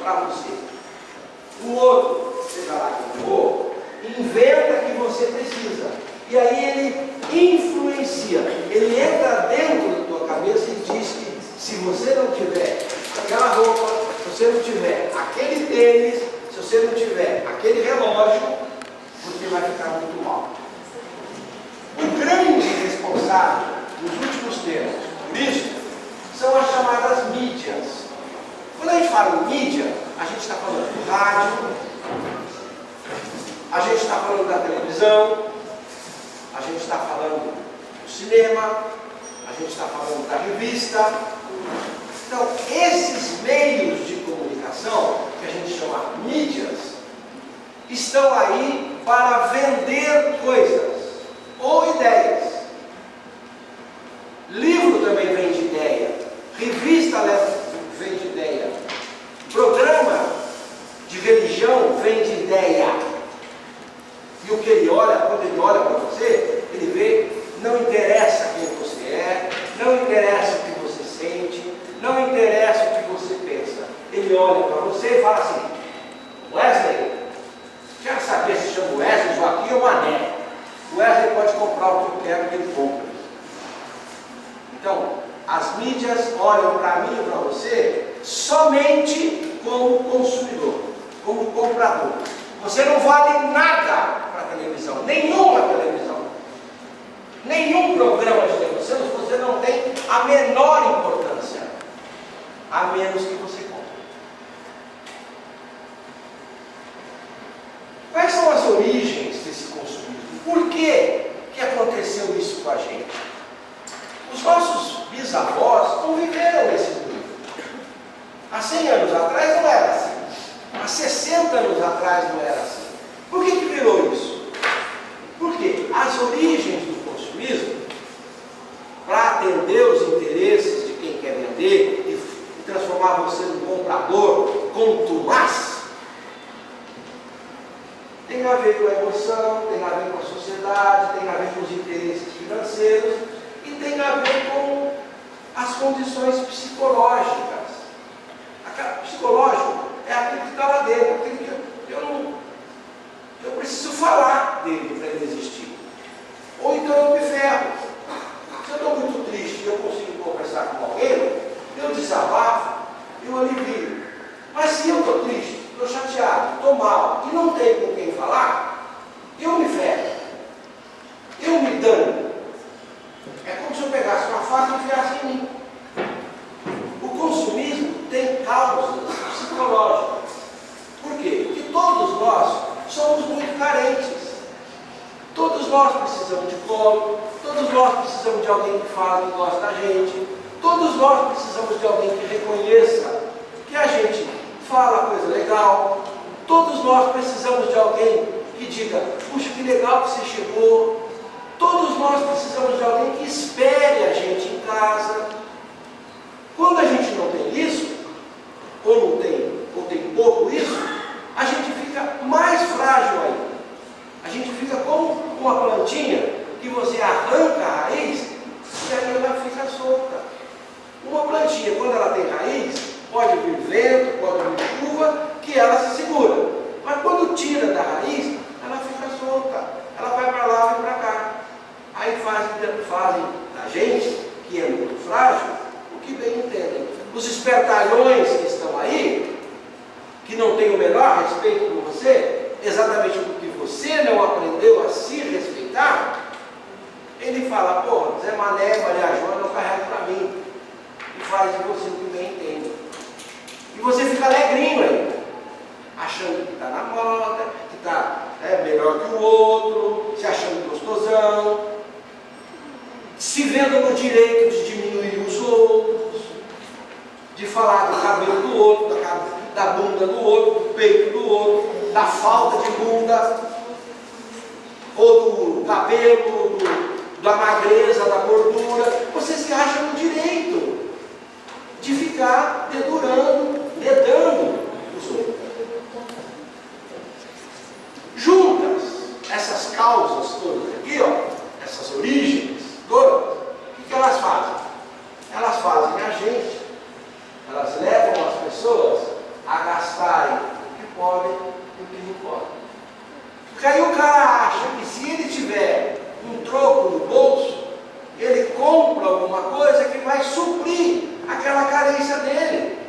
para você. O outro, seja lá quem for, inventa que você precisa. E aí ele influencia, ele entra dentro da tua cabeça e diz que se você não tiver aquela roupa, se você não tiver aquele tênis, se você não tiver aquele relógio, você vai ficar muito mal. O grande responsável nos últimos tempos por isso são as chamadas mídias. Quando a gente fala em mídia, a gente está falando do rádio, a gente está falando da televisão, a gente está falando do cinema, a gente está falando da revista. Então, esses meios de comunicação, que a gente chama mídias, estão aí para vender coisas ou ideias. Livro também vende ideia, revista vende ideia, programa de religião vende ideia. E o que ele olha, quando ele olha para você, ele vê, não interessa quem você é, não interessa o que você sente, não interessa o que você pensa. Ele olha para você e fala assim: Wesley, quero saber se chama Wesley, Joaquim ou Mané. O Wesley pode comprar o que eu quero que ele compre. Então, as mídias olham para mim e para você somente como consumidor, como comprador. Você não vale nada para a televisão, nenhuma televisão, nenhum programa de televisão, você não tem a menor importância, a menos que você compre. Quais são as origens desse consumismo? Por que aconteceu isso com a gente? Os nossos bisavós não viveram nesse mundo. Há 100 anos atrás não era assim. Há 60 anos atrás não era assim. Por que virou isso? Porque as origens do consumismo, para atender os interesses de quem quer vender e transformar você num comprador contumaz, tem a ver com a emoção, tem a ver com a sociedade, tem a ver com os interesses financeiros e tem a ver com as condições psicológicas. Psicológico é aquilo que está lá dentro, aquilo que eu preciso falar dele para ele existir. Ou então eu me ferro. Se eu estou muito triste e eu consigo conversar com alguém, eu desabafo, eu alivio. Mas se eu estou triste, estou chateado, estou mal e não tenho com quem falar, eu me ferro. Eu me dano. É como se eu pegasse uma faca e enfiasse em mim. O consumismo tem causas psicológicas. Por quê? Porque todos nós somos muito carentes. Todos nós precisamos de colo, todos nós precisamos de alguém que fala que gosta da gente, todos nós precisamos de alguém que reconheça que a gente fala coisa legal, todos nós precisamos de alguém que diga: puxa, que legal que você chegou. Todos nós precisamos de alguém que espere a gente em casa. Quando a gente não tem isso, ou tem pouco isso, a gente fica mais frágil ainda. A gente fica como uma plantinha que você arranca a raiz e aí ela fica solta. Uma plantinha, quando ela tem raiz, pode vir vento, pode vir chuva, que ela se segura. Mas quando tira da raiz, ela fica solta. Ela vai para lá e para cá. Aí fazem da gente, que é muito frágil, o que bem entendem. Os espertalhões que estão aí, que não têm o menor respeito por você, exatamente porque você não aprendeu a se respeitar, ele fala: pô, Zé Mané, Maria Joana, não carrega para mim. E faz de você o que bem entende. E você fica alegrinho ainda, achando que está na moda, que está melhor que o outro, se achando gostosão, se vendo no direito de diminuir os outros, de falar do cabelo do outro, da bunda do outro, do peito do outro, da falta de bunda, ou do cabelo, da magreza, da gordura. Você se acha no direito de ficar dedando os outros. Juntas essas causas todas aqui, essas origens todas, o que elas fazem? Elas fazem a gente, elas levam as pessoas a gastarem o que podem e o que não podem. Porque aí o cara acha que se ele tiver um troco no bolso, ele compra alguma coisa que vai suprir aquela carência dele.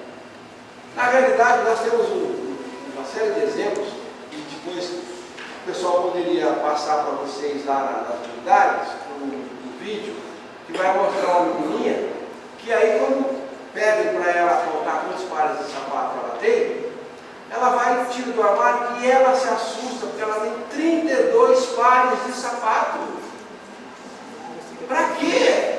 Na realidade, nós temos uma série de exemplos, e depois o pessoal poderia passar para vocês lá nas atividades, no vídeo, que vai mostrar uma menininha, que aí quando pedem para ela apontar quantos pares de sapato ela tem, ela vai e tira do armário e ela se assusta, porque ela tem 32 pares de sapato. Para quê?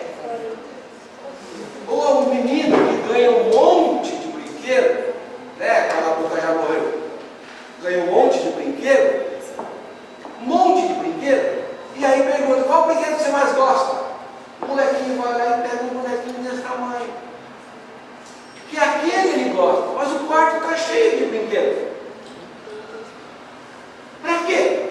Ou um menino que ganha um monte de brinquedo, né? Quando a boca já morreu, ganha um monte de brinquedo, e aí pergunta, qual brinquedo você mais gosta? O molequinho vai lá e pega um bonequinho desse tamanho. Que aquele ele gosta, mas o quarto está cheio de brinquedos. Para quê?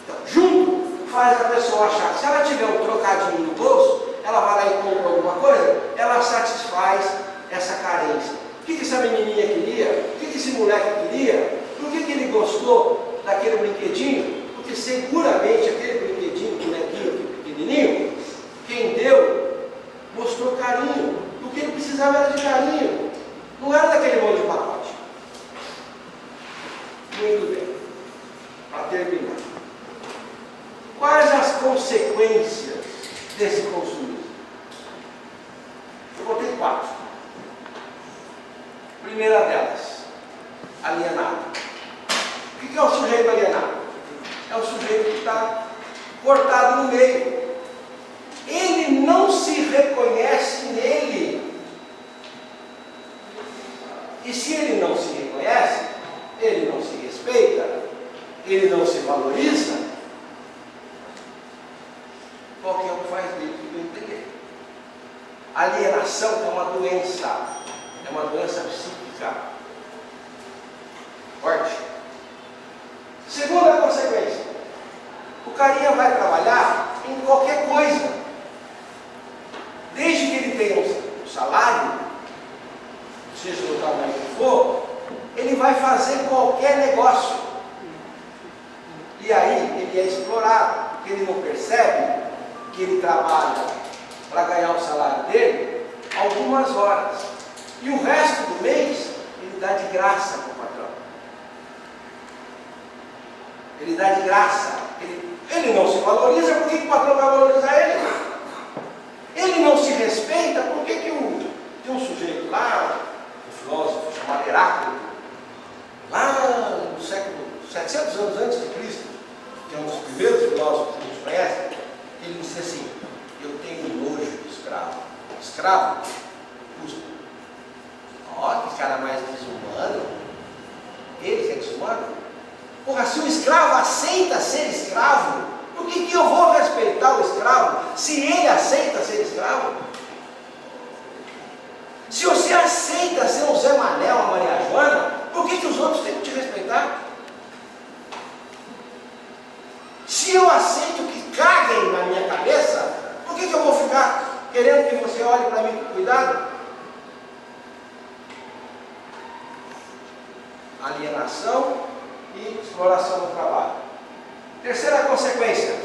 Então, junto faz a pessoa achar que se ela tiver um trocadinho no bolso, ela vai lá e compra alguma coisa, ela satisfaz essa carência. O que essa menininha queria? O que esse moleque queria? Por que ele gostou daquele brinquedinho? Porque seguramente aquele brinquedinho, bonequinho pequenininho, quem deu, mostrou carinho. O que ele precisava era de carinho. Não era daquele monte de pacote. Muito bem. Para terminar. Quais as consequências desse consumismo? Eu botei 4. Primeira delas, alienado. O que é o sujeito alienado? É o sujeito que está cortado no meio. Ele não se reconhece nele. E se ele não se reconhece, ele não se respeita, ele não se valoriza, qualquer um faz dele que eu entender. Alienação é uma doença psíquica forte. Segunda consequência, o carinha vai trabalhar em qualquer coisa, desde que ele tenha um salário, seja do tamanho que for, ele vai fazer qualquer negócio. E aí ele é explorado, porque ele não percebe que ele trabalha para ganhar o salário dele algumas horas. E o resto do mês ele dá de graça para o patrão. Ele dá de graça. Ele não se valoriza, por que o patrão vai valorizar ele? Ele não se respeita, por que tem um sujeito lá, um filósofo chamado Heráclito, lá no século 700 anos antes de Cristo, que é um dos primeiros filósofos que a gente conhece, ele disse assim, eu tenho nojo de escravo. Escravo custa. Ó, que cara mais desumano. Ele que é desumano. Porra, se o escravo aceita ser escravo, por que eu vou respeitar o escravo se ele aceita ser escravo? Se você aceita ser um Zé Manel, uma Maria Joana, por que os outros têm que te respeitar? Se eu aceito que caguem na minha cabeça, por que eu vou ficar querendo que você olhe para mim com cuidado? Alienação e exploração do trabalho. Terceira consequência,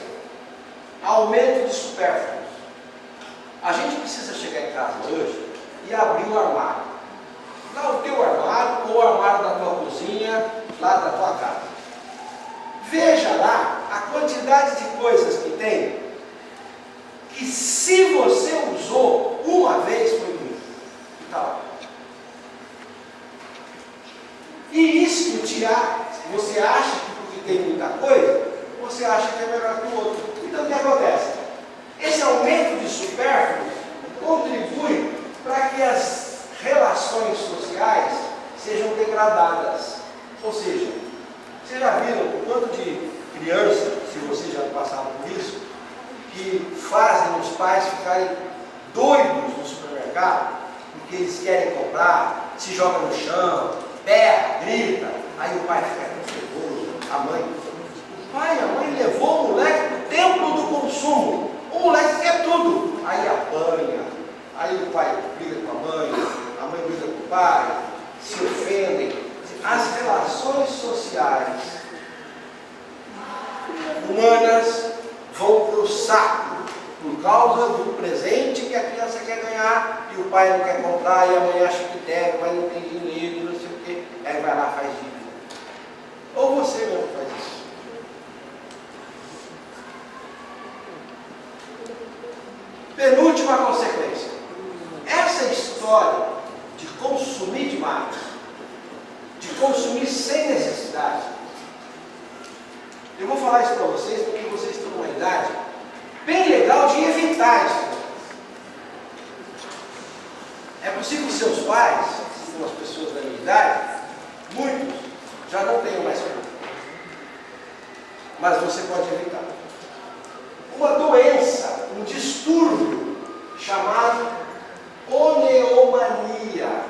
aumento de supérfluos. A gente precisa chegar em casa hoje e abrir o armário. Lá o teu armário ou o armário da tua cozinha, lá da tua casa. Veja lá a quantidade de coisas que tem, que se você usou uma vez foi muito. Está lá. E isso você acha que porque tem muita coisa, você acha que é melhor que o outro. Então o que acontece? Esse aumento de supérfluos contribui para que as relações sociais sejam degradadas. Ou seja, vocês já viram o quanto de crianças, se vocês já passaram por isso, que fazem os pais ficarem doidos no supermercado, porque eles querem comprar, se jogam no chão, berra, grita, aí o pai fica nervoso, a mãe levou o moleque para o templo do consumo, o moleque quer tudo, aí apanha, aí o pai briga com a mãe briga com o pai, se ofendem. As relações sociais humanas vão para o saco por causa do presente que a criança quer ganhar e o pai não quer comprar e a mãe acha que deve, o pai não tem dinheiro, não sei o quê. Aí vai lá e faz dívida. Ou você mesmo faz isso. Penúltima consequência. Essa história de consumir demais, de consumir sem necessidade. Eu vou falar isso para vocês porque vocês estão numa idade bem legal de evitar isso. É possível que seus pais, se são as pessoas da minha idade, muitos já não tenham mais filho. Mas você pode evitar. Uma doença, um distúrbio chamado oneomania.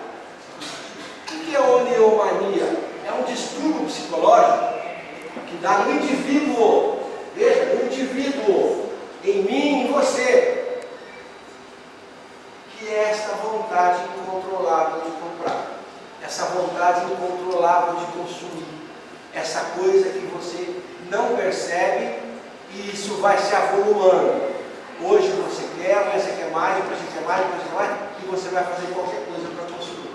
O que é oneomania? É um distúrbio psicológico que dá no indivíduo, veja, no indivíduo, em mim, em você, que é esta vontade incontrolável de comprar, essa vontade incontrolável de consumir, essa coisa que você não percebe e isso vai se avolumando. Hoje você quer, amanhã você quer mais, depois você quer mais, depois você quer mais, e você vai fazer qualquer coisa para consumir.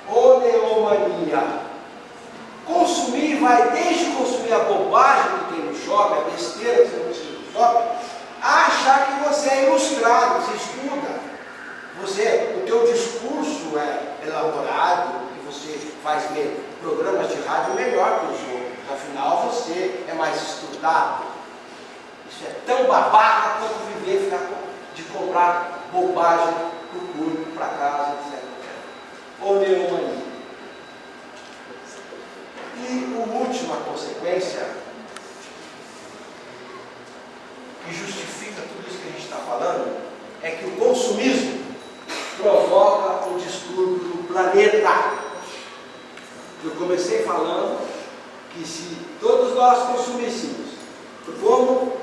Oneomania. Consumir vai desde consumir a bobagem que tem no shopping, a besteira que você consome no shopping, a achar que você é ilustrado, você estuda. O teu discurso é elaborado, que você faz programas de rádio melhor que os outros. Afinal, você é mais estudado. Isso é tão babaca quanto viver, ficar de comprar bobagem para o público, para casa, etc. Oneomania. E a última consequência, que justifica tudo isso que a gente está falando, é que o consumismo provoca o distúrbio do planeta. Eu comecei falando que se todos nós consumíssemos como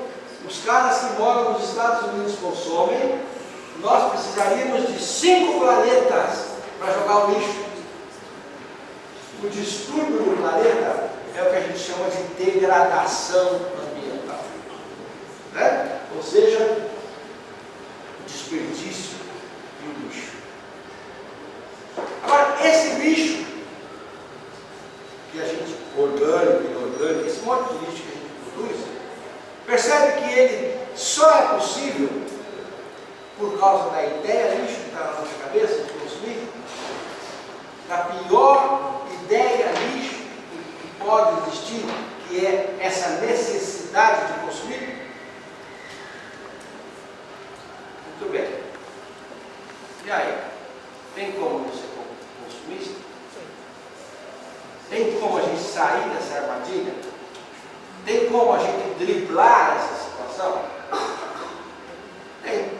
os caras que moram nos Estados Unidos consomem, nós precisaríamos de 5 planetas para jogar o lixo. O distúrbio no planeta é o que a gente chama de degradação ambiental, né? Ou seja, o desperdício e o lixo. Agora, esse lixo que a gente, orgânico e inorgânico, esse monte de lixo que a gente produz, percebe que ele só é possível por causa da ideia lixo que está na nossa cabeça de consumir, da pior ideia lixo que pode existir, que é essa necessidade de consumir? Muito bem. E aí? Tem como você consumir? Tem como a gente sair dessa armadilha? Tem como a gente driblar essa situação? Tem.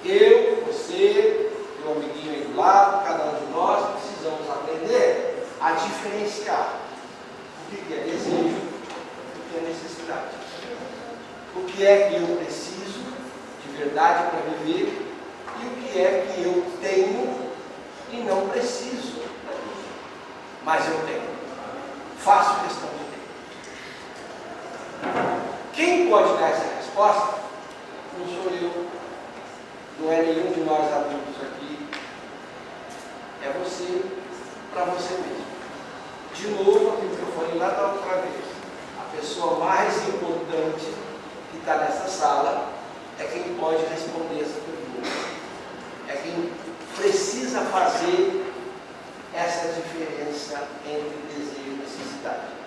Eu, você, meu amiguinho aí do lado, cada um de nós, precisamos aprender a diferenciar o que é desejo e o que é necessidade. O que é que eu preciso de verdade para viver e o que é que eu tenho e não preciso, mas eu tenho. Faço questão de ter. Quem pode dar essa resposta? Não sou eu, não é nenhum de nós adultos aqui, é você, para você mesmo. De novo, aquilo que eu falei lá da outra vez, a pessoa mais importante que está nessa sala é quem pode responder essa pergunta. É quem precisa fazer essa diferença entre desejo e necessidade.